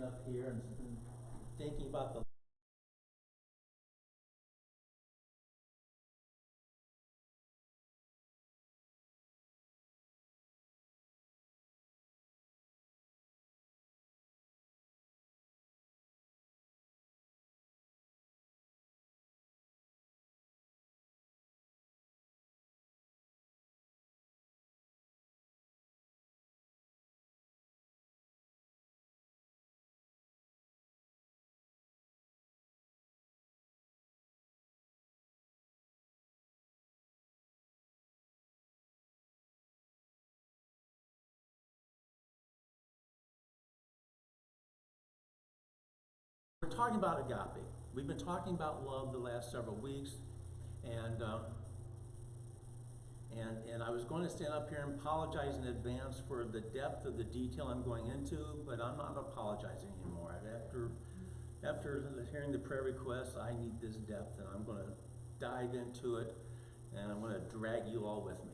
stand up here and thinking about the we're talking about agape. We've been talking about love the last several weeks, and I was going to stand up here and apologize in advance for the depth of the detail I'm going into, but I'm not apologizing anymore. After hearing the prayer requests, I need this depth, and I'm going to dive into it, and I'm going to drag you all with me.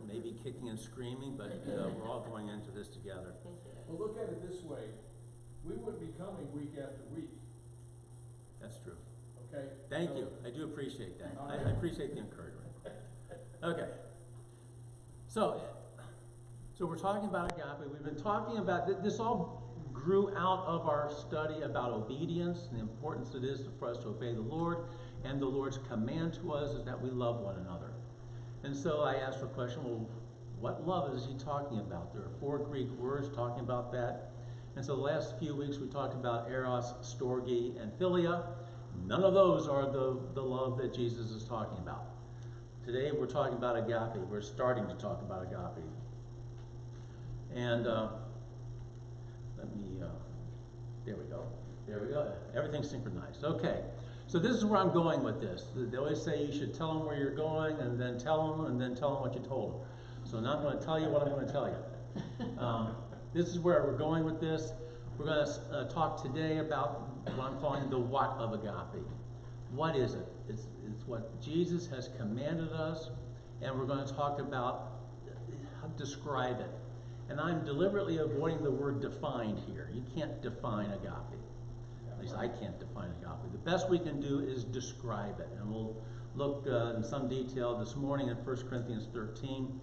Maybe kicking and screaming, but we're all going into this together. Well, look at it this way. We wouldn't be coming week after week. That's true. Okay? Thank you. I do appreciate that. I appreciate the encouragement. Okay. So we're talking about agape. We've been talking about this all grew out of our study about obedience and the importance it is for us to obey the Lord, and the Lord's command to us is that we love one another. And so I asked the question, well, what love is he talking about? There are 4 Greek words talking about that. And so the last few weeks we talked about eros, storge, and philia. None of those are the love that Jesus is talking about. Today we're talking about agape. We're starting to talk about agape. And there we go. There we go. Everything's synchronized. Okay. So this is where I'm going with this. They always say you should tell them where you're going, and then tell them, and then tell them what you told them. So now I'm going to tell you what I'm going to tell you. This is where we're going with this. We're going to talk today about what I'm calling the what of agape. What is it? It's what Jesus has commanded us, and we're going to talk about how to describe it. And I'm deliberately avoiding the word defined here. You can't define agape. At least I can't define agape. The best we can do is describe it. And we'll look in some detail this morning in 1 Corinthians 13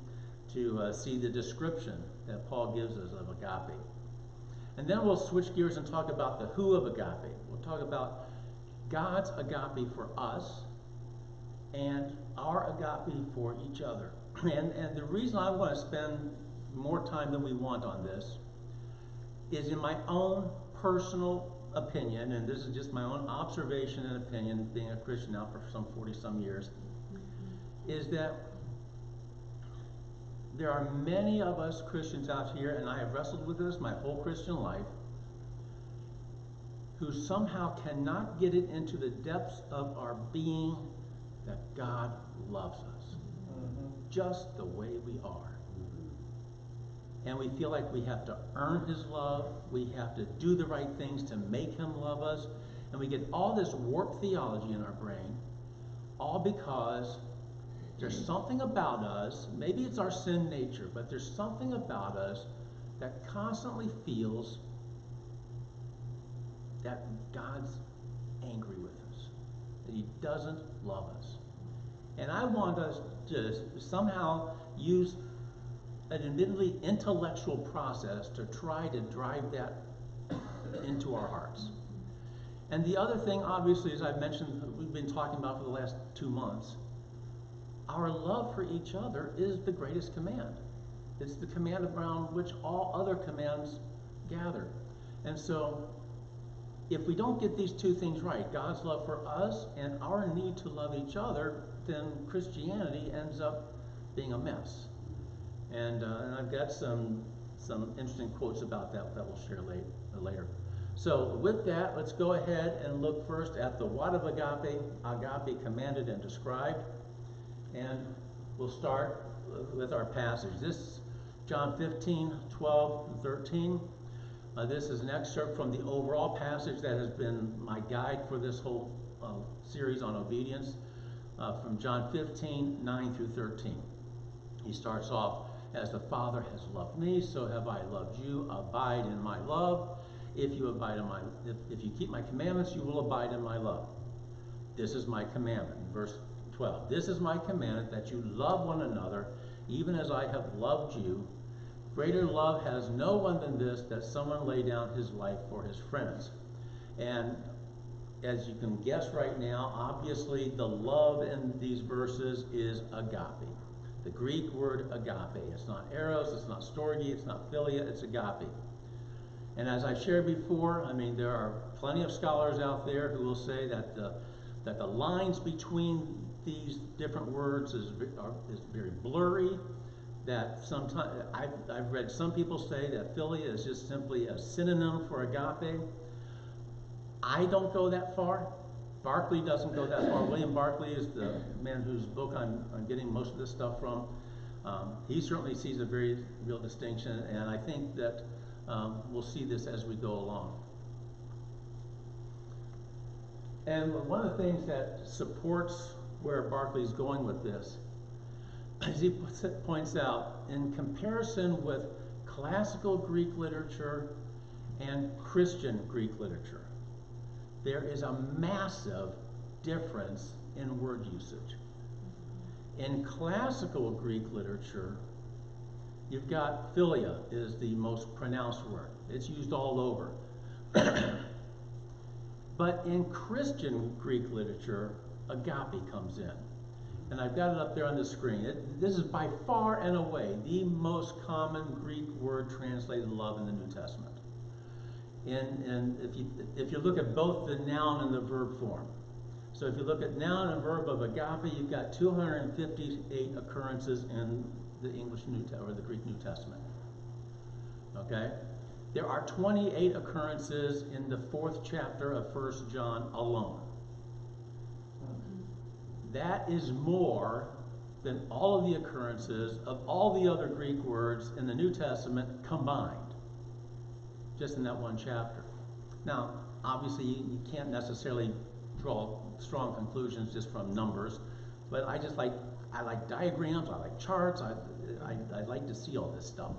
to see the description that Paul gives us of agape. And then we'll switch gears and talk about the who of agape. We'll talk about God's agape for us and our agape for each other. And the reason I want to spend more time than we want on this is in my own personal opinion, and this is just my own observation and opinion, being a Christian now for some 40-some years, is that there are many of us Christians out here, and I have wrestled with this my whole Christian life, who somehow cannot get it into the depths of our being that God loves us just the way we are. And we feel like we have to earn his love, we have to do the right things to make him love us, and we get all this warped theology in our brain, all because there's something about us, maybe it's our sin nature, but there's something about us that constantly feels that God's angry with us, that he doesn't love us. And I want us to somehow use an admittedly intellectual process to try to drive that into our hearts. And the other thing, obviously, as I've mentioned, we've been talking about for the last 2 months, our love for each other is the greatest command. It's the command around which all other commands gather. And so, if we don't get these 2 things right, God's love for us and our need to love each other, then Christianity ends up being a mess. And I've got some interesting quotes about that we'll share later. So with that, let's go ahead and look first at the what of agape, agape commanded and described. And we'll start with our passage. This John 15, 12, and 13. This is an excerpt from the overall passage that has been my guide for this whole series on obedience, from John 15, 9 through 13. He starts off, as the Father has loved me, so have I loved you. Abide in my love. if you abide in my, if you keep my commandments, you will abide in my love. This is my commandment. Verse 12. This is my commandment, that you love one another, even as I have loved you. Greater love has no one than this, that someone lay down his life for his friends. And as you can guess right now, obviously the love in these verses is agape. The Greek word agape. It's not eros, it's not storge, it's not philia, it's agape. And as I shared before, I mean, there are plenty of scholars out there who will say that the lines between these different words is very blurry. That sometimes, I've read some people say that philia is just simply a synonym for agape. I don't go that far. Barclay doesn't go that far. William Barclay is the man whose book I'm getting most of this stuff from. He certainly sees a very real distinction, and I think that we'll see this as we go along. And one of the things that supports where Barclay's going with this, as he points out, in comparison with classical Greek literature and Christian Greek literature, there is a massive difference in word usage. In classical Greek literature, you've got philia is the most pronounced word. It's used all over. But in Christian Greek literature, agape comes in. And I've got it up there on the screen. This is by far and away the most common Greek word translated love in the New Testament. And if you look at both the noun and the verb form. So if you look at noun and verb of agape, you've got 258 occurrences in the English or the Greek New Testament. Okay? There are 28 occurrences in the 4th chapter of 1 John alone. That is more than all of the occurrences of all the other Greek words in the New Testament combined, just in that one chapter. Now, obviously, you can't necessarily draw strong conclusions just from numbers, but I like diagrams, I like charts, I like to see all this stuff.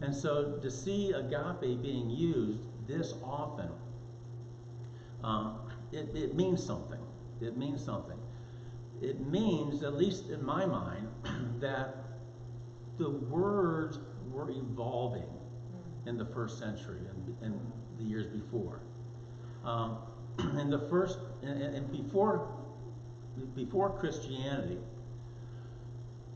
And so to see agape being used this often, it means something. It means something. It means, at least in my mind, that the words were evolving in the 1st century and the years before. Before Christianity,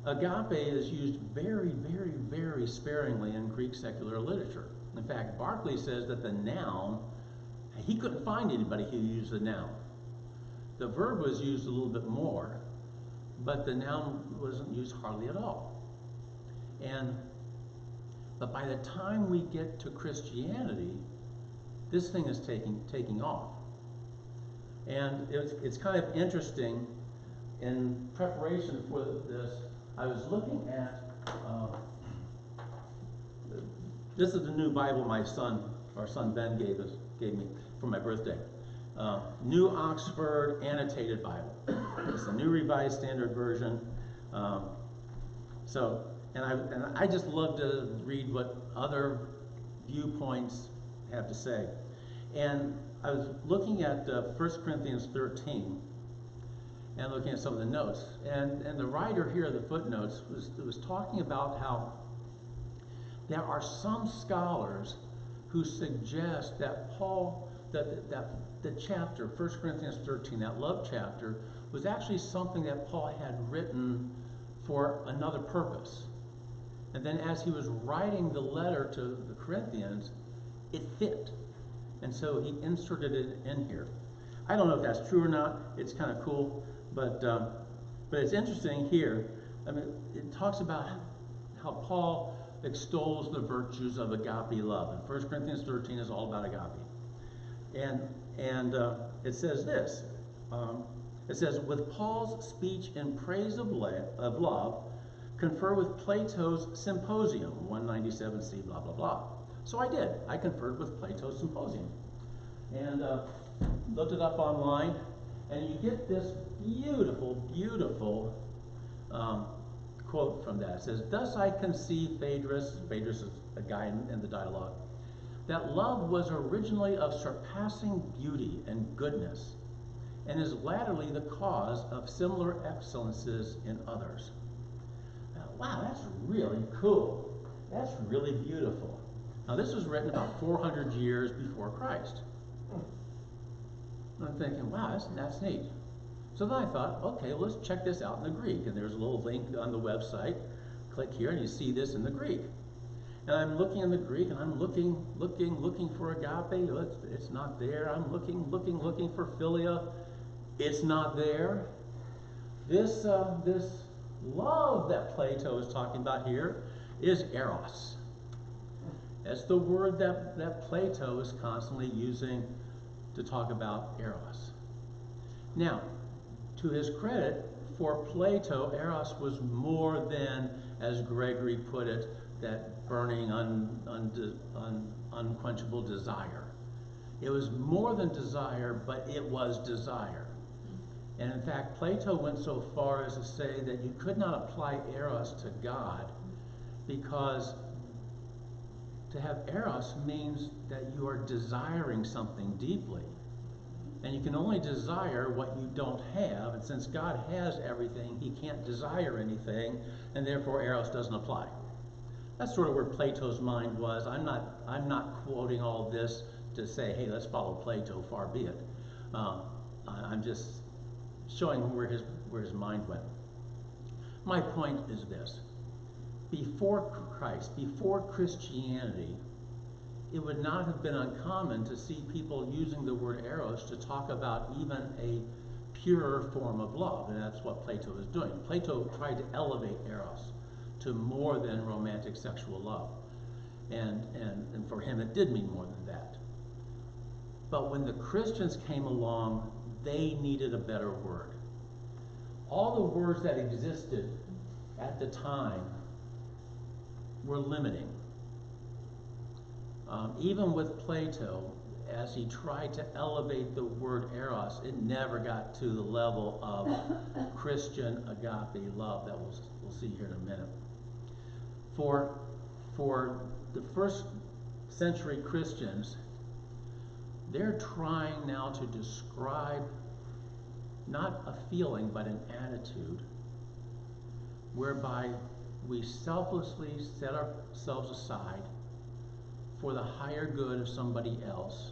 agape is used very, very, very sparingly in Greek secular literature. In fact, Barclay says that the noun, he couldn't find anybody who used the noun. The verb was used a little bit more, but the noun wasn't used hardly at all. But by the time we get to Christianity, this thing is taking off. And it's kind of interesting. In preparation for this, I was looking at this is the new Bible our son Ben gave me for my birthday. New Oxford Annotated Bible. It's the New Revised Standard Version. And I just love to read what other viewpoints have to say. And I was looking at 1 Corinthians 13 and looking at some of the notes. And the writer here of the footnotes was talking about how there are some scholars who suggest that that the chapter, 1 Corinthians 13, that love chapter, was actually something that Paul had written for another purpose. And then as he was writing the letter to the Corinthians, it fit. And so he inserted it in here. I don't know if that's true or not. It's kind of cool. But it's interesting here. I mean, it talks about how Paul extols the virtues of agape love. And 1 Corinthians 13 is all about agape. And it says this. It says, with Paul's speech in praise of love, confer with Plato's Symposium, 197c, blah, blah, blah. So I did. I conferred with Plato's Symposium. And looked it up online. And you get this beautiful, beautiful quote from that. It says, thus I conceive Phaedrus is a guy in the dialogue, that love was originally of surpassing beauty and goodness, and is latterly the cause of similar excellences in others. Now, wow, that's really cool. That's really beautiful. Now, this was written about 400 years before Christ. I'm thinking, wow, that's neat. So then I thought, okay, well, let's check this out in the Greek. And there's a little link on the website. Click here, and you see this in the Greek. And I'm looking in the Greek, and I'm looking for agape. Oh, it's not there. I'm looking for philia. It's not there. This love that Plato is talking about here is eros. That's the word that Plato is constantly using to talk about eros. Now, to his credit, for Plato, eros was more than, as Gregory put it, that burning, unquenchable desire. It was more than desire, but it was desire. And in fact, Plato went so far as to say that you could not apply eros to God, because to have eros means that you are desiring something deeply. And you can only desire what you don't have, and since God has everything, he can't desire anything, and therefore eros doesn't apply. That's sort of where Plato's mind was. I'm not quoting all this to say, hey, let's follow Plato, far be it. I'm just showing where his mind went. My point is this. Before Christ, before Christianity, it would not have been uncommon to see people using the word eros to talk about even a purer form of love, and that's what Plato was doing. Plato tried to elevate eros to more than romantic sexual love, and for him it did mean more than that. But when the Christians came along, they needed a better word. All the words that existed at the time were limiting. Even with Plato, as he tried to elevate the word eros, it never got to the level of Christian agape love that we'll see here in a minute. For the first century Christians, they're trying now to describe not a feeling but an attitude whereby we selflessly set ourselves aside for the higher good of somebody else,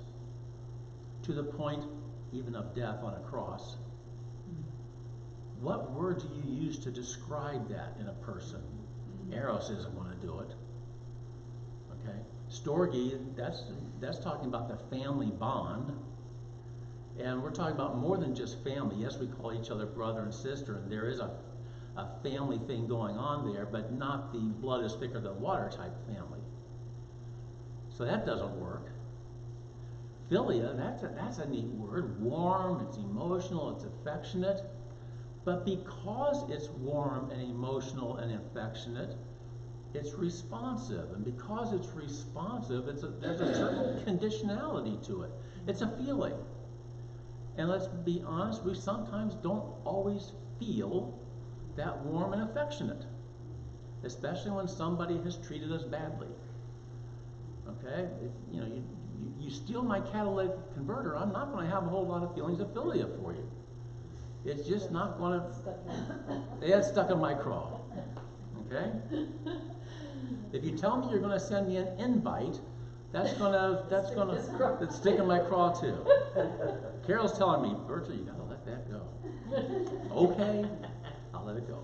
to the point even of death on a cross. What word do you use to describe that in a person? Eros isn't going to do it. Okay? Storge, that's talking about the family bond. And we're talking about more than just family. Yes, we call each other brother and sister, and there is a family thing going on there, but not the blood is thicker than water type family. So that doesn't work. Philia, that's a neat word. Warm, it's emotional, it's affectionate. But because it's warm and emotional and affectionate, it's responsive. And because it's responsive, there's a certain conditionality to it. It's a feeling. And let's be honest, we sometimes don't always feel that warm and affectionate, especially when somebody has treated us badly. Okay, you steal my catalytic converter, I'm not going to have a whole lot of feelings of philia for you. It's just not going to. It's stuck in my craw. Okay. If you tell me you're going to send me an invite, it's stick in my craw too. Carol's telling me, Bertha, you got to let that go. Okay, I'll let it go.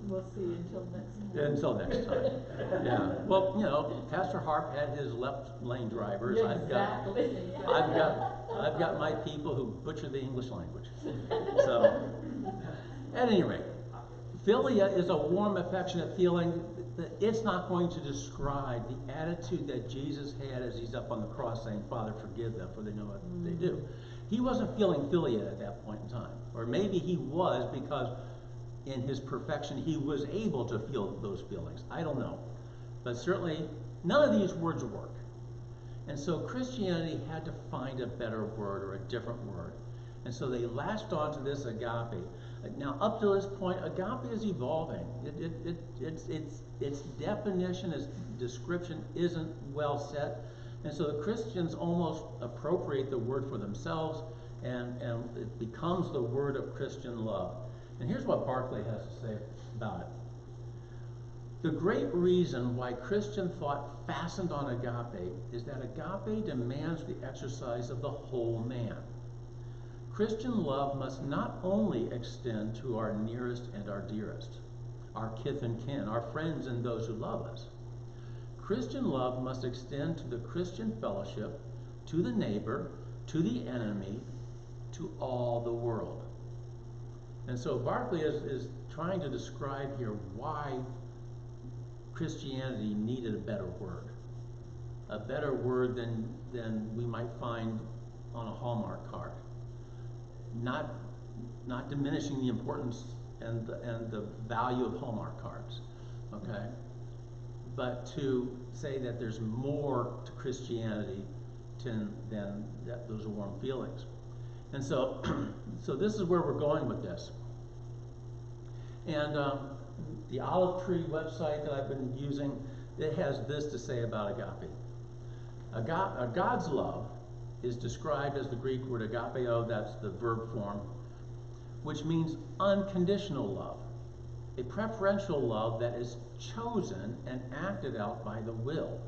We'll see you until next time. Until next time. Yeah. Well, Pastor Harp had his left lane drivers. Exactly. I've got my people who butcher the English language. So, at any rate, philia is a warm, affectionate feeling. It's not going to describe the attitude that Jesus had as he's up on the cross saying, Father, forgive them, for they know what they do. He wasn't feeling philia at that point in time. Or maybe he was, because in his perfection, he was able to feel those feelings. I don't know. But certainly, none of these words work. And so Christianity had to find a better word or a different word. And so they latched onto this agape. Now, up to this point, agape is evolving. Its definition, its description isn't well set. And so the Christians almost appropriate the word for themselves, and it becomes the word of Christian love. And here's what Barclay has to say about it. The great reason why Christian thought fastened on agape is that agape demands the exercise of the whole man. Christian love must not only extend to our nearest and our dearest, our kith and kin, our friends and those who love us. Christian love must extend to the Christian fellowship, to the neighbor, to the enemy, to all the world. And so Barclay is trying to describe here why Christianity needed a better word than we might find on a Hallmark card. Not diminishing the importance and the value of Hallmark cards, okay? But to say that there's more to Christianity than those warm feelings. And so, so this is where we're going with this. And the Olive Tree website that I've been using, it has this to say about agape. God's love is described as the Greek word agapeo, that's the verb form, which means unconditional love, a preferential love that is chosen and acted out by the will.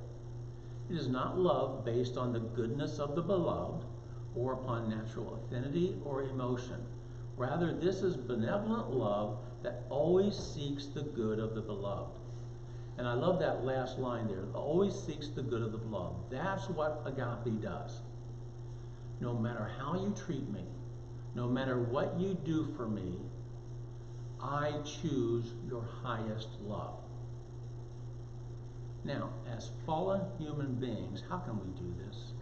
It is not love based on the goodness of the beloved or upon natural affinity or emotion. Rather, this is benevolent love that always seeks the good of the beloved. And I love that last line there, always seeks the good of the beloved. That's what agape does. No matter how you treat me, no matter what you do for me, I choose your highest love. Now, as fallen human beings, how can we do this?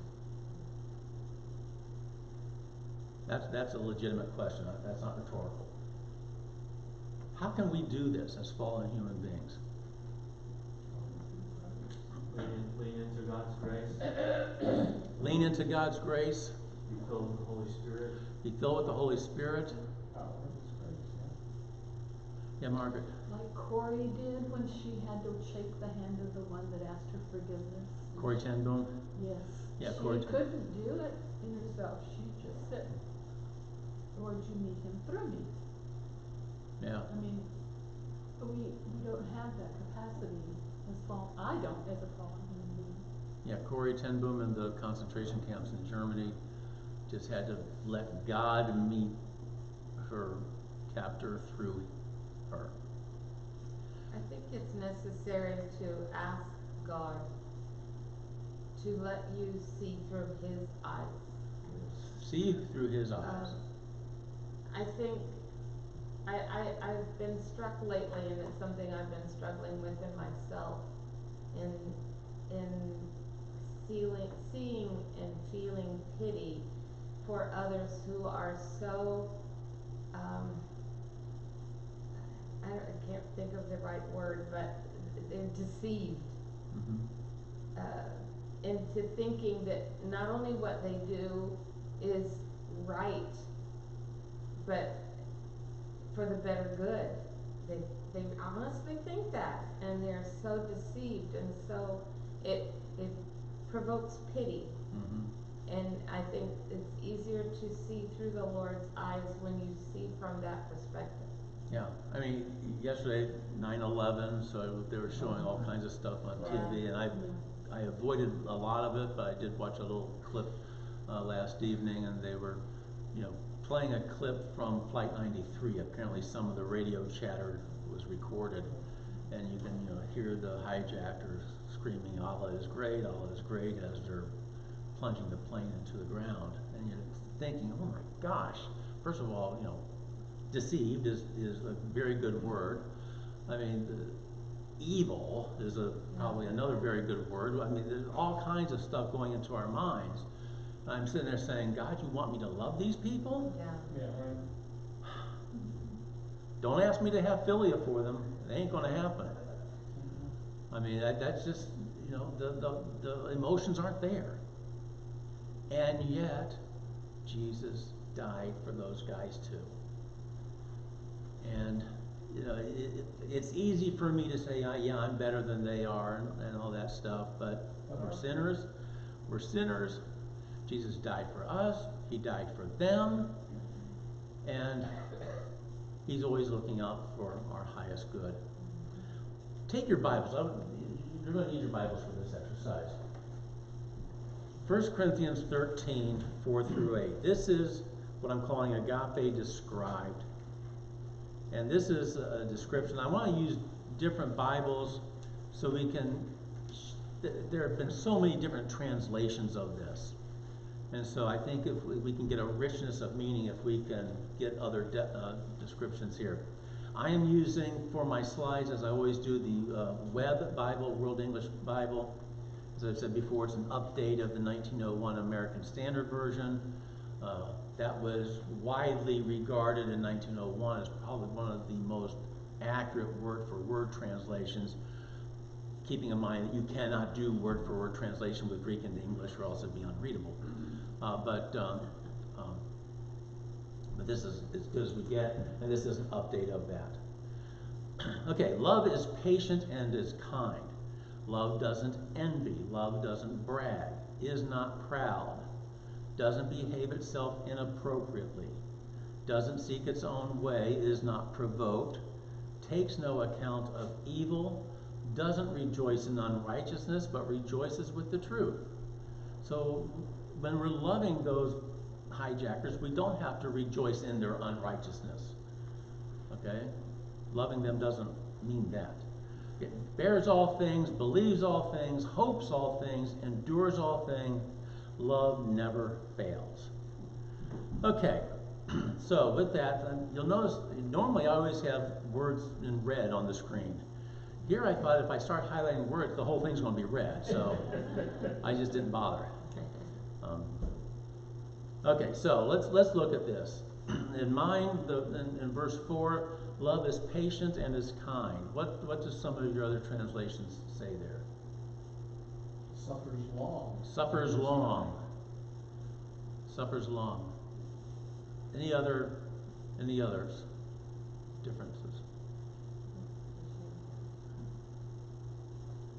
That's a legitimate question. That's not rhetorical. How can we do this as fallen human beings? Lean into God's grace. Lean into God's grace. Be filled with the Holy Spirit. Be filled with the Holy Spirit. Yeah, Margaret. Like Corey did when she had to shake the hand of the one that asked her forgiveness. Corey Ten Boom. Yes. Yeah, she Corey. couldn't do it in herself. She just said, Lord, you meet him through me. Yeah. I mean, we don't have that capacity as fallen. I don't as a fallen human being. Yeah, Corey Ten Boom in the concentration camps in Germany just had to let God meet her captor through her. I think it's necessary to ask God to let you see through His eyes. See through His eyes. I think I've been struck lately, and it's something I've been struggling with in myself, in seeing and feeling pity for others who are so I can't think of the right word, but they're deceived into thinking that not only what they do is right, but for the better good. They honestly think that, and they're so deceived, and so it provokes pity. And I think it's easier to see through the Lord's eyes when you see from that perspective. Yeah, I mean, yesterday, 9/11, so they were showing all kinds of stuff on TV, and I avoided a lot of it, but I did watch a little clip last evening, and they were, playing a clip from Flight 93. Apparently some of the radio chatter was recorded, and you can, hear the hijackers screaming, Allah is great, as they're plunging the plane into the ground. And you're thinking, oh my gosh, first of all, deceived is a very good word. I mean, evil is probably another very good word. I mean, there's all kinds of stuff going into our minds. I'm sitting there saying, God, you want me to love these people? Yeah. Yeah, right. Don't ask me to have philia for them. It ain't going to happen. I mean, that's just, the emotions aren't there. And yet, Jesus died for those guys too. And, you know, it's easy for me to say, yeah, I'm better than they are and all that stuff, but we're sinners. We're sinners. Jesus died for us. He died for them. And he's always looking out for our highest good. Take your Bibles. You're going to need your Bibles for this exercise. 1 Corinthians 13, 4 through 8. This is what I'm calling Agape described. And this is a description. I want to use different Bibles so we can, there have been so many different translations of this. And so I think if we can get a richness of meaning if we can get other descriptions here. I am using for my slides, as I always do, the Web Bible, World English Bible. As I've said before, it's an update of the 1901 American Standard Version. That was widely regarded in 1901 as probably one of the most accurate word-for-word translations, keeping in mind that you cannot do word-for-word translation with Greek into English or else it'd be unreadable. But this is as good as we get, and this is an update of that. Okay, love is patient and is kind. Love doesn't envy. Love doesn't brag. Is not proud. Doesn't behave itself inappropriately. Doesn't seek its own way. Is not provoked. Takes no account of evil. Doesn't rejoice in unrighteousness, but rejoices with the truth. So when we're loving those hijackers, we don't have to rejoice in their unrighteousness. Okay? Loving them doesn't mean that. It bears all things, believes all things, hopes all things, endures all things. Love never fails. Okay, so with that, you'll notice normally I always have words in red on the screen. Here I thought if I start highlighting words, the whole thing's going to be red, so I just didn't bother. Okay, so let's look at this. In mine, in verse 4, love is patient and is kind. What does some of your other translations say there? Suffers long. Suffers long. Suffers long. Any others? Differences?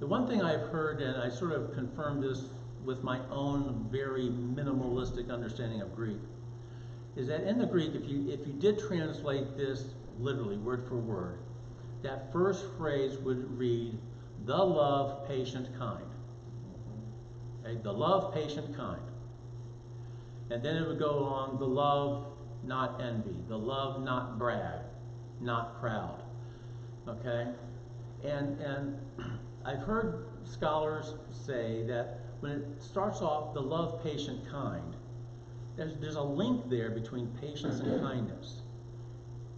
The one thing I've heard, and I sort of confirmed this with my own very minimalistic understanding of Greek, is that in the Greek, if you did translate this literally, word for word, that first phrase would read, the love, patient, kind. Okay, the love, patient, kind. And then it would go along, the love, not envy. The love, not brag. Not proud. Okay? And I've heard scholars say that when it starts off, the love, patient, kind, there's a link there between patience and kindness.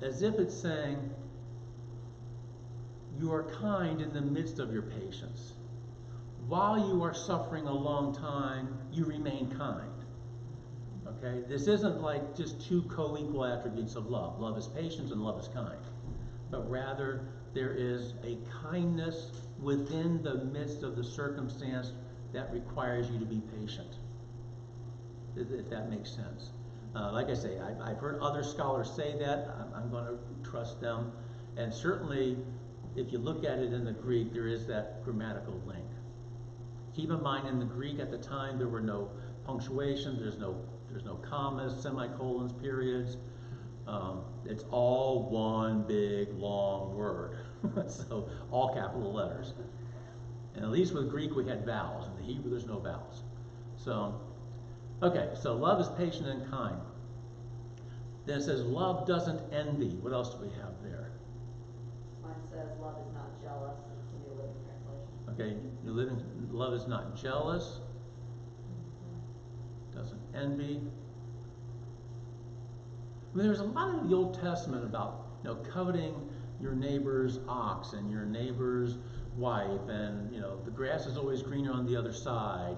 As if it's saying, you are kind in the midst of your patience. While you are suffering a long time, you remain kind. Okay? This isn't like just two co-equal attributes of love. Love is patience and love is kind. But rather, there is a kindness within the midst of the circumstance that requires you to be patient. If that makes sense. Like I say, I've heard other scholars say that. I'm going to trust them. And certainly, if you look at it in the Greek, there is that grammatical link. Keep in mind, in the Greek at the time, there were no punctuation, there's no commas, semicolons, periods. It's all one big, long word. So, all capital letters. And at least with Greek, we had vowels. In the Hebrew, there's no vowels. So, okay, so love is patient and kind. Then it says, love doesn't envy. What else do we have there? Mine says love is not jealous. It's a New Living Translation. Okay, love is not jealous. Doesn't envy. I mean, there's a lot in the Old Testament about, coveting your neighbor's ox and your neighbor's wife, and the grass is always greener on the other side,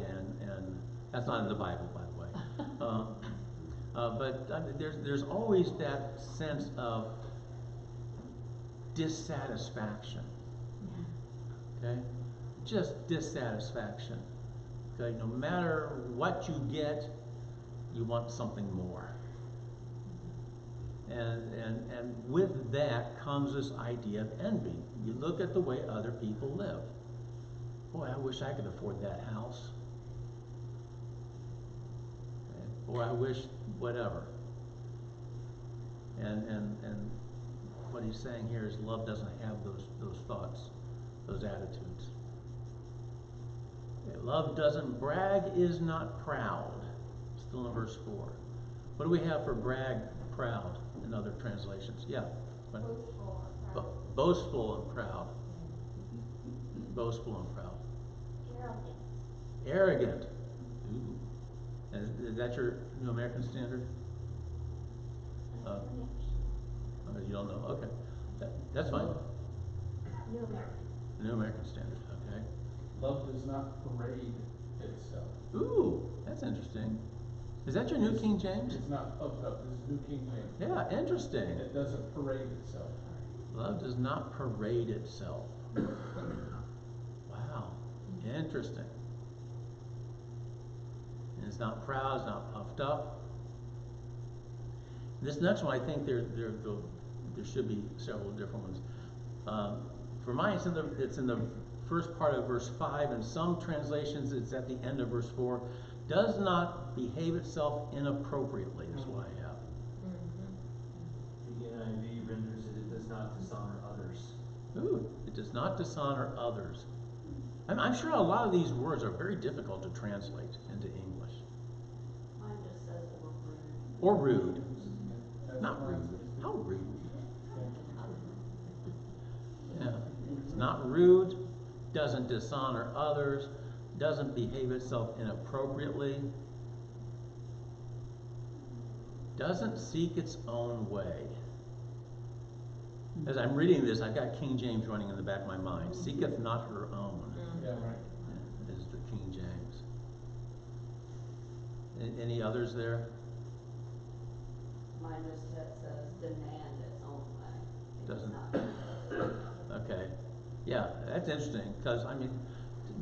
and that's not in the Bible, by the way. But I mean, there's always that sense of dissatisfaction. Okay, just dissatisfaction. Okay, no matter what you get, you want something more. And with that comes this idea of envy. You look at the way other people live. Boy, I wish I could afford that house. Okay. Boy, I wish whatever. And what he's saying here is love doesn't have those thoughts, those attitudes. Okay, love doesn't brag, is not proud. Still in verse 4. What do we have for brag, proud in other translations? Yeah. Boastful or proud. Boastful and proud. Boastful and proud. Arrogant. Ooh. And is that your New American Standard? You don't know? Okay. That's fine. New American. New American Standard, okay. Love does not parade itself. Ooh, that's interesting. Is that your New King James? It's not puffed up, this is New King James. Yeah, interesting. It doesn't parade itself. Love does not parade itself. Wow, interesting. And it's not proud, it's not puffed up. This next one, I think there should be several different ones. For mine, it's in the first part of verse 5, and some translations it's at the end of verse 4. Does not behave itself inappropriately is what I have. The NIV renders it, it does not dishonor others. Ooh, it does not dishonor others. I'm sure a lot of these words are very difficult to translate into English. Mine just says or rude. Or rude. That's Not what mine rude. says too. How rude. Yeah. It's not rude, doesn't dishonor others, doesn't behave itself inappropriately, doesn't seek its own way. As I'm reading this, I've got King James running in the back of my mind. Seeketh not her own. Yeah, right. Yeah, is the King James. Any others there? Mine just says demand its own way. It does Doesn't. not. Okay. Yeah, that's interesting, because, I mean,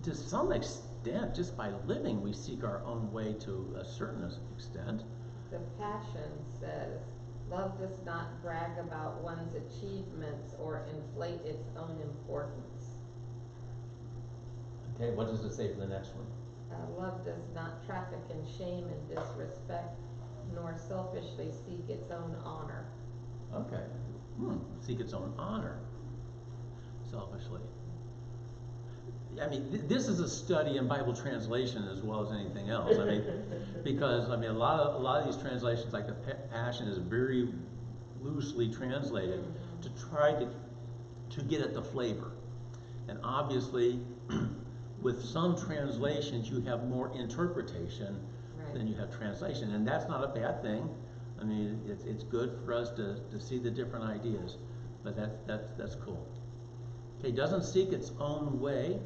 to some extent, just by living, we seek our own way to a certain extent. The Passion says, love does not brag about one's achievements or inflate its own importance. Okay, what does it say for the next one? Love does not traffic in shame and disrespect, nor selfishly seek its own honor. Okay. Seek its own honor. Selfishly. I mean, this is a study in Bible translation as well as anything else. I mean, because I mean, a lot of these translations, like the Passion, is very loosely translated to try to get at the flavor. And obviously, with some translations, you have more interpretation than you have translation, and that's not a bad thing. I mean, it's good for us to see the different ideas, but that's cool. Okay, doesn't seek its own way,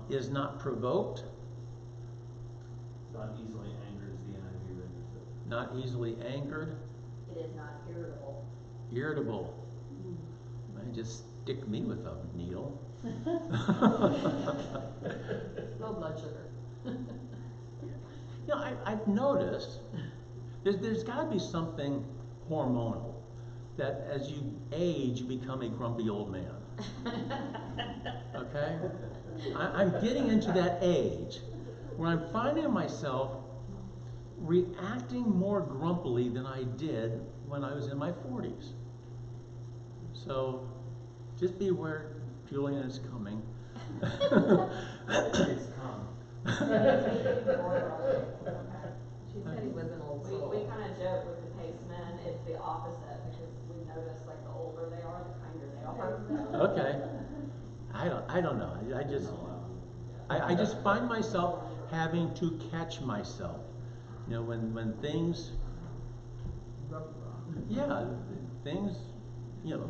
is not provoked, Not easily angered as the NIV renders it. not easily angered, It is not irritable. irritable. Man, just stick me with a needle. Low blood sugar. You know, I've noticed there's got to be something hormonal that as you age, you become a grumpy old man. Okay? I'm getting into that age where I'm finding myself reacting more grumpily than I did when I was in my 40s. So just be aware, Julian is coming. It's come. She said he was an old soul. We kind of joke with the pacemen, it's the opposite, because we notice like the older they are, the kinder they are. Okay. I don't know. I just find myself having to catch myself. You know, when things, yeah, things, you know,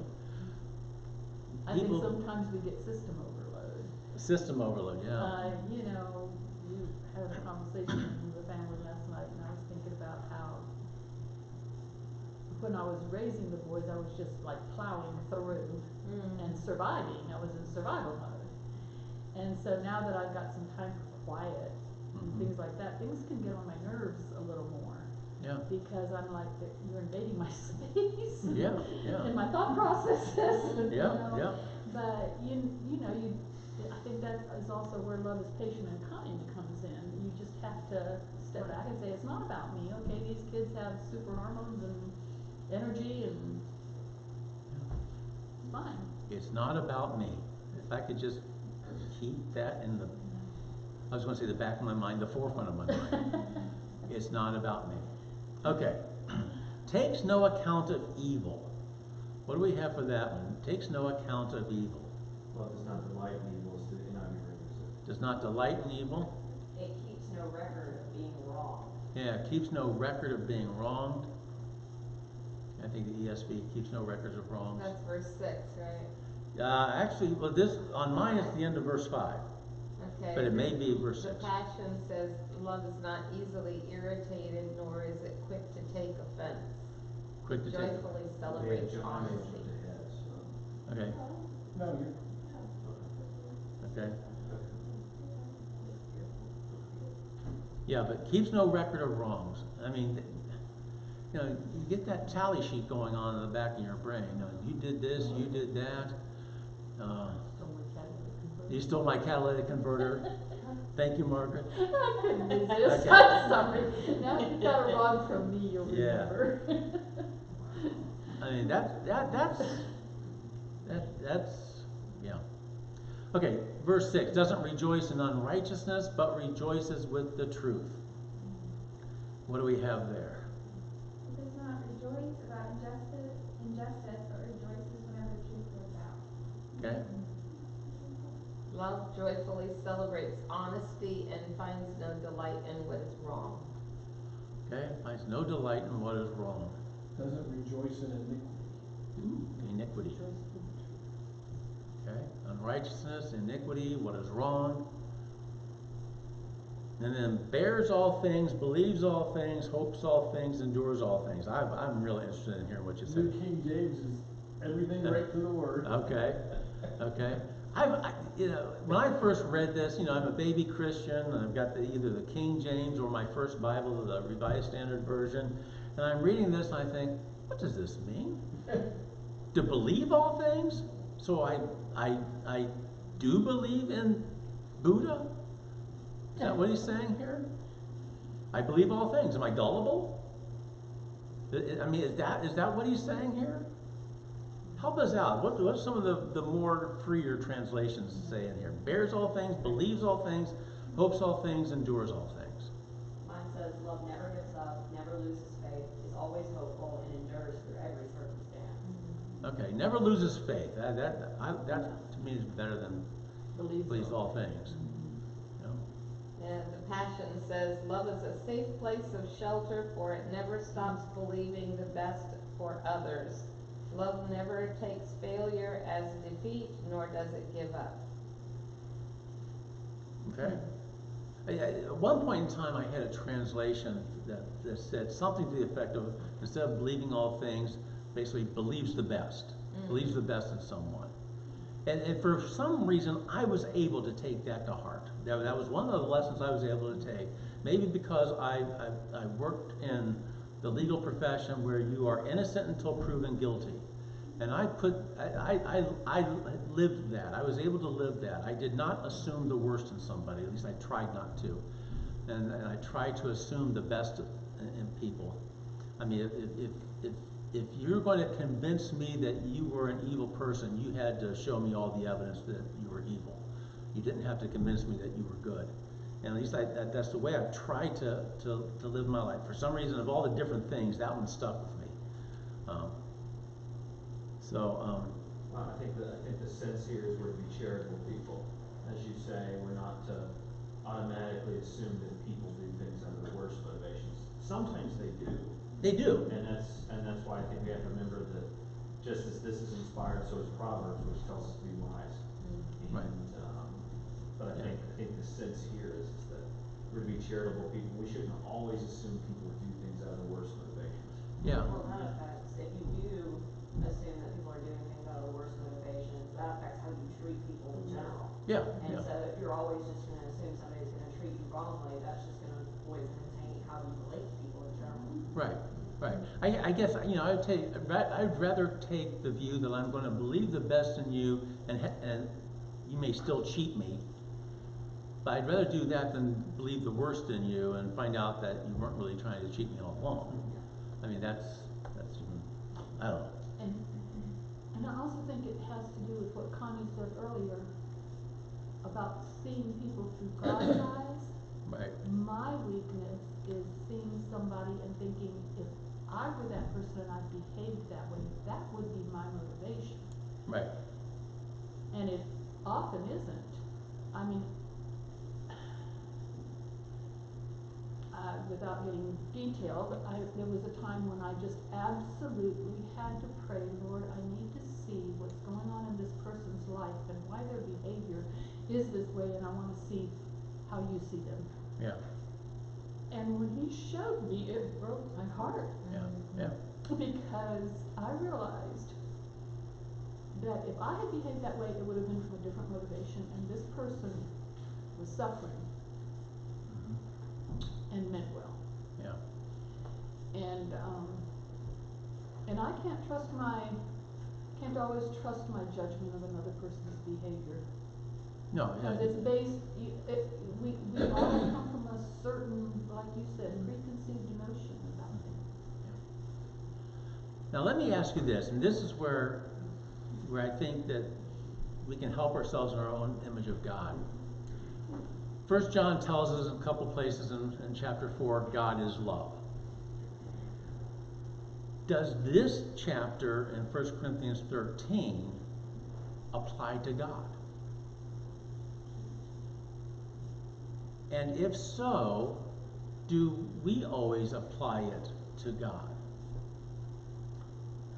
I think people, sometimes we get system overload. system overload, yeah. You know, you had a conversation with the family last night, and I was thinking about how when I was raising the boys, I was just like plowing through and surviving. I was in survival mode. And so now that I've got some time for quiet and things like that, things can get on my nerves a little more. Yeah. Because I'm like, you're invading my space. Yeah, yeah. And my thought processes, you Yeah, know. yeah. But I think that is also where love is patient and kind comes in. You just have to step back and say, it's not about me, okay? These kids have super hormones and energy and it's fine. It's not about me. If I could just keep that in I was gonna say the back of my mind, the forefront of my mind. It's not about me. Okay. Takes no account of evil. What do we have for that one? Takes no account of evil. Love does not delight in evil, is the NIV renders it. Does not delight in evil. It keeps no record of being wrong. Yeah, keeps no record of being wronged. I think the ESV keeps no records of wrongs. That's verse 6, right? Actually, well, this on mine is the end of verse 5, Okay. but it may be verse The 6. Passion says, love is not easily irritated, nor is it quick to take offense. Quick to take. Joyfully celebrates John honesty. mentioned it ahead, so. Okay. No, you're, Okay. Yeah, but keeps no record of wrongs. I mean, you get that tally sheet going on in the back of your brain. You did this, you did that. You stole my catalytic converter. Thank you, Margaret. I couldn't resist, Okay. I'm sorry. Now if you got it wrong from me, you'll Yeah. remember. I mean, that's yeah. Okay, verse 6, doesn't rejoice in unrighteousness, but rejoices with the truth. What do we have there? It does not rejoice about injustice, but rejoices whenever the truth goes out. Okay? Love joyfully celebrates honesty and finds no delight in what is wrong. Okay, finds no delight in what is wrong. doesn't rejoice in iniquity. Iniquity. Okay, unrighteousness, iniquity, what is wrong. And then bears all things, believes all things, hopes all things, endures all things. I'm really interested in hearing what you New said. King James is everything right to the word. Okay, okay. When I first read this, I'm a baby Christian, and I've got either the King James or my first Bible, the Revised Standard Version, and I'm reading this and I think, what does this mean? To believe all things? So I do believe in Buddha? Is that what he's saying here? I believe all things. Am I gullible? I mean, is that what he's saying here? Help us out. What's some of the more freer translations say in here? Bears all things, believes all things, hopes all things, endures all things. Mine says, love never gives up, never loses faith, is always hopeful, and endures through every circumstance. Okay, never loses faith. That to me is better than believes all things. And the Passion says, love is a safe place of shelter, for it never stops believing the best for others. Love never takes failure as defeat, nor does it give up. Okay. At one point in time, I had a translation that said something to the effect of, instead of believing all things, basically believes the best. Believes the best in someone. And for some reason, I was able to take that to heart. That was one of the lessons I was able to take. Maybe because I worked in the legal profession where you are innocent until proven guilty. And I lived that. I was able to live that. I did not assume the worst in somebody. At least I tried not to. And I tried to assume the best in people. I mean, if you're going to convince me that you were an evil person, you had to show me all the evidence that you were evil. You didn't have to convince me that you were good. And at least that's the way I've tried to live my life. For some reason, of all the different things, that one stuck with me. Well, I think the sense here is we're to be charitable people. As you say, we're not to automatically assume that people do things under the worst motivations. Sometimes they do. They do. And that's why I think we have to remember that just as this is inspired, so is Proverbs, which tells us to be wise. Right. But I think the sense here is that we're to be charitable people. We shouldn't always assume people do things out of the worst motivations. Yeah. Well, that affects, if you do assume that people are doing things out of the worst motivations, that affects how you treat people in general. Yeah. And Yeah. so if you're always just gonna assume somebody's gonna treat you wrongly, that's just gonna poison and taint how you relate to people in general. Right, right. I guess, you know, I'd rather take the view that I'm gonna believe the best in you and you may still cheat me. But I'd rather do that than believe the worst in you and find out that you weren't really trying to cheat me all along. I mean, that's even, I don't know. And I also think it has to do with what Connie said earlier about seeing people through God's eyes. Right, My weakness is seeing somebody and thinking, if I were that person and I behaved that way, that would be my motivation. right. And it often isn't. I mean, without getting detailed, there was a time when I just absolutely had to pray, Lord, I need to see what's going on in this person's life and why their behavior is this way, and I want to see how you see them. Yeah, And when he showed me, it broke my heart. yeah, yeah. Because I realized that if I had behaved that way, it would have been from a different motivation, and this person was suffering and meant well. Yeah. And I can't always trust my judgment of another person's behavior. No, yeah. Because it's based, we all come from a certain, like you said, preconceived notion about things. Now let me ask you this, and this is where I think that we can help ourselves in our own image of God. 1 John tells us in a couple places in chapter 4, God is love. Does this chapter in 1 Corinthians 13 apply to God? And if so, do we always apply it to God?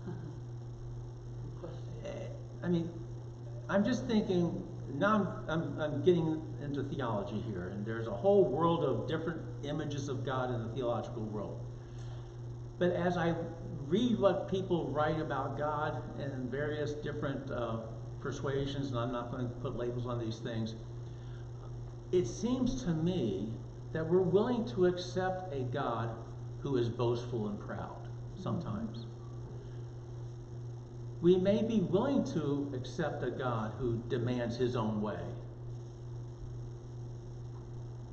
Good question. I mean, I'm just thinking, now I'm getting into theology here, and there's a whole world of different images of God in the theological world. But as I read what people write about God in various different persuasions, and I'm not going to put labels on these things, it seems to me that we're willing to accept a God who is boastful and proud sometimes. We may be willing to accept a God who demands his own way.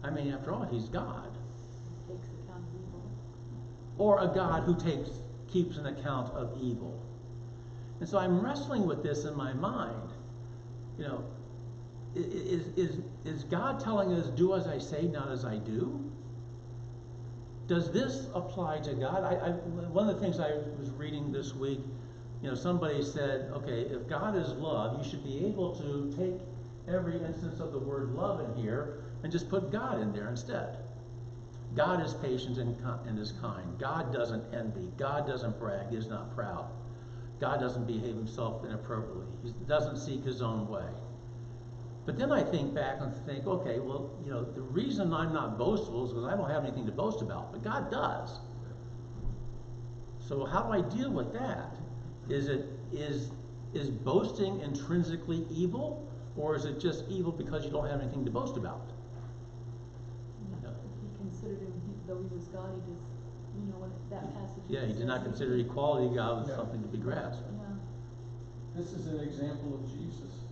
I mean, after all, he's God. Takes account of evil. Or a God who keeps an account of evil. And so I'm wrestling with this in my mind. You know, is God telling us, do as I say, not as I do? Does this apply to God? One of the things I was reading this week, you know, somebody said, okay, if God is love, you should be able to take every instance of the word love in here and just put God in there instead. God is patient and is kind. God doesn't envy. God doesn't brag. He is not proud. God doesn't behave himself inappropriately. He doesn't seek his own way. But then I think back and think, okay, well, you know, the reason I'm not boastful is because I don't have anything to boast about, but God does. So how do I deal with that? Is boasting intrinsically evil, or is it just evil because you don't have anything to boast about? No. He considered him, though he was God, he just, you know, when that passage. Yeah, he did not consider equality with God was something to be grasped. Yeah. This is an example of Jesus.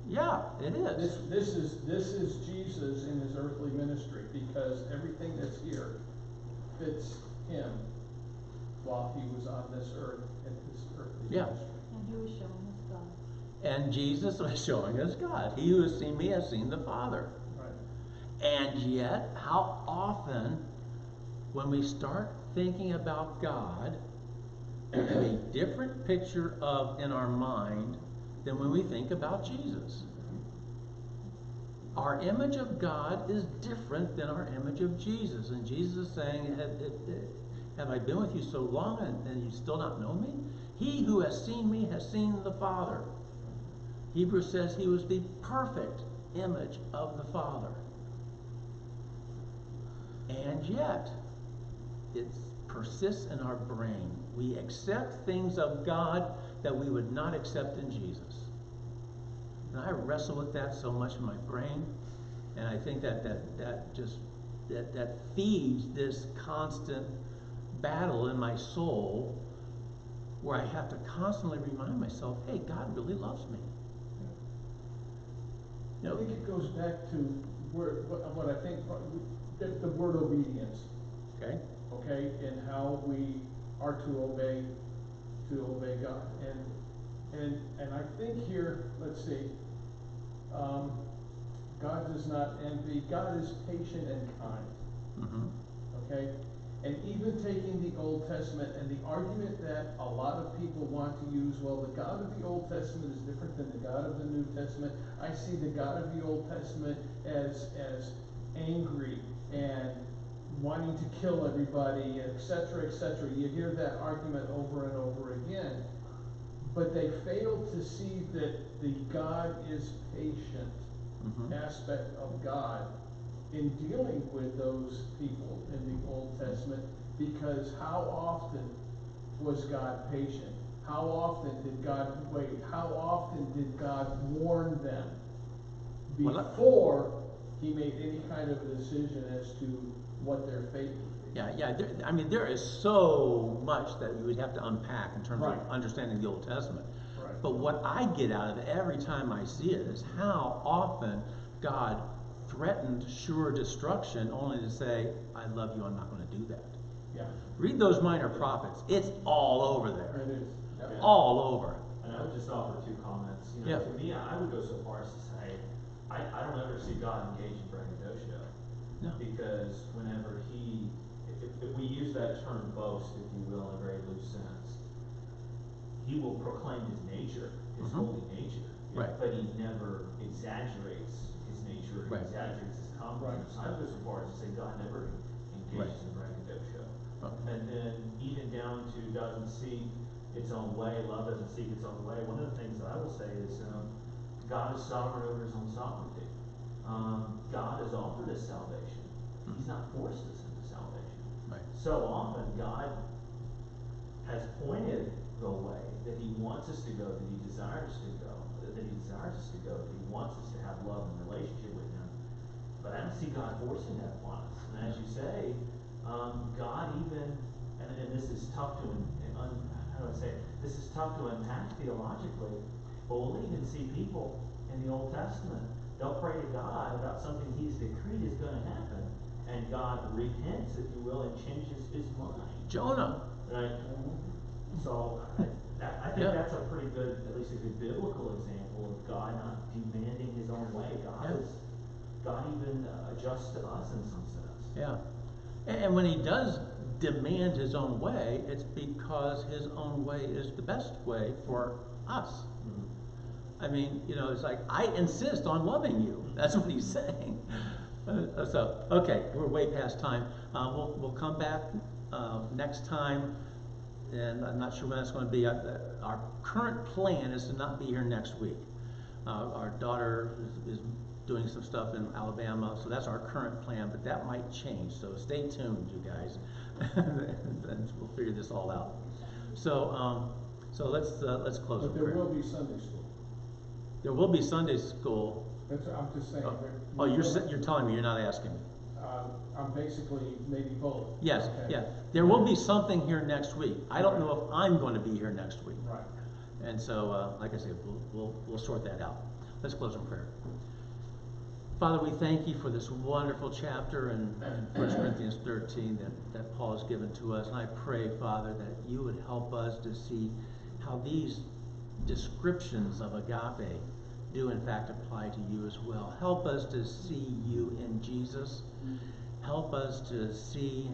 Yeah, it is. This is Jesus in his earthly ministry, because everything that's here fits him while he was on this earth in his earthly ministry. And he was showing us God. And Jesus was showing us God. He who has seen me has seen the Father. Right. And yet, how often, when we start thinking about God, we have a different picture in our mind than when we think about Jesus. Our image of God is different than our image of Jesus. And Jesus is saying, have I been with you so long and you still not know me? He who has seen me has seen the Father. Hebrews says he was the perfect image of the Father. And yet, it persists in our brain. We accept things of God that we would not accept in Jesus. And I wrestle with that so much in my brain, and I think that feeds this constant battle in my soul where I have to constantly remind myself, hey, God really loves me. You I know, think it goes back to what I think, the word obedience, okay? okay, and how we are to obey God. And I think here, let's see, God does not envy, God is patient and kind, Mm-hmm. okay? And even taking the Old Testament and the argument that a lot of people want to use, well, the God of the Old Testament is different than the God of the New Testament. I see the God of the Old Testament as angry and wanting to kill everybody, et cetera, et cetera. You hear that argument over and over again. But they fail to see that the God is patient Mm-hmm. aspect of God in dealing with those people in the Old Testament, because how often was God patient? How often did God wait? How often did God warn them before he made any kind of a decision as to what their fate would be? Yeah. I mean, there is so much that we would have to unpack in terms Right. of understanding the Old Testament. Right. But what I get out of it every time I see it is how often God threatened sure destruction only to say, I love you, I'm not going to do that. Yeah, Read those minor prophets. It's all over there. it is. Yeah. All over. And I would just offer two comments. You know, Yeah. to me, I would go so far as to say, I don't ever see God engage in braggadocio. No. Because whenever if we use that term boast, if you will, in a very loose sense, he will proclaim his nature, his Mhm. holy nature. Right. But he never exaggerates his nature, Right. exaggerates his competence. I would go so far as to say God never engages in braggadocio. Okay. And then even down to doesn't seek its own way, love doesn't seek its own way. One of the things that I will say is God is sovereign over his own sovereignty. God has offered us salvation. He's not forced us into salvation. Right. So often God has pointed the way that he wants us to go, that he desires to go, that he wants us to have love and relationship with him. But I don't see God forcing that upon us. And as you say, God even, and this is tough to, how do I say it? This is tough to unpack theologically, but we'll even see people in the Old Testament. They'll pray to God about something he's decreed is going to happen, and God repents, if you will, and changes his mind. Jonah. Right? So I think Yeah. that's a pretty good, at least a good biblical example of God not demanding his own way. God even adjusts to us in some sense. Yeah. And when he does demand his own way, it's because his own way is the best way for us. Mhm. I mean, you know, it's like, I insist on loving you. That's what he's saying. So, okay, we're way past time. We'll come back next time, and I'm not sure when that's going to be. Our current plan is to not be here next week. Our daughter is doing some stuff in Alabama, so that's our current plan, but that might change. So stay tuned, you guys, and we'll figure this all out. So, let's close. But with there prayer. will be Sunday school. There will be Sunday school. That's, I'm just saying. Oh, you're telling me, you're not asking me. I'm basically maybe both. Yes, Okay. yeah. There will be something here next week. I don't know if I'm going to be here next week. Right. And so, like I said, we'll sort that out. Let's close in prayer. Father, we thank you for this wonderful chapter in 1 Corinthians 13 that Paul has given to us. And I pray, Father, that you would help us to see how these descriptions of agape do in fact apply to you as well. Help us to see you in Jesus. Help us to see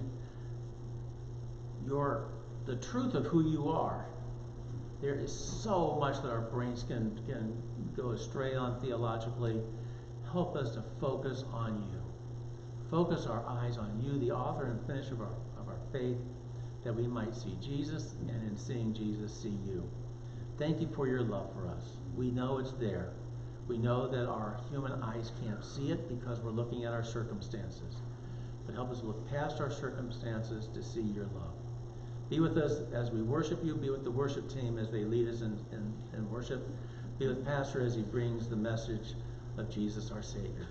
the truth of who you are. There is so much that our brains can go astray on theologically. Help us to focus on you. Focus our eyes on you, the author and finisher of our faith, that we might see Jesus, and in seeing Jesus, see you. Thank you for your love for us. We know it's there. We know that our human eyes can't see it because we're looking at our circumstances. But help us look past our circumstances to see your love. Be with us as we worship you. Be with the worship team as they lead us in worship. Be with Pastor as he brings the message of Jesus, our Savior.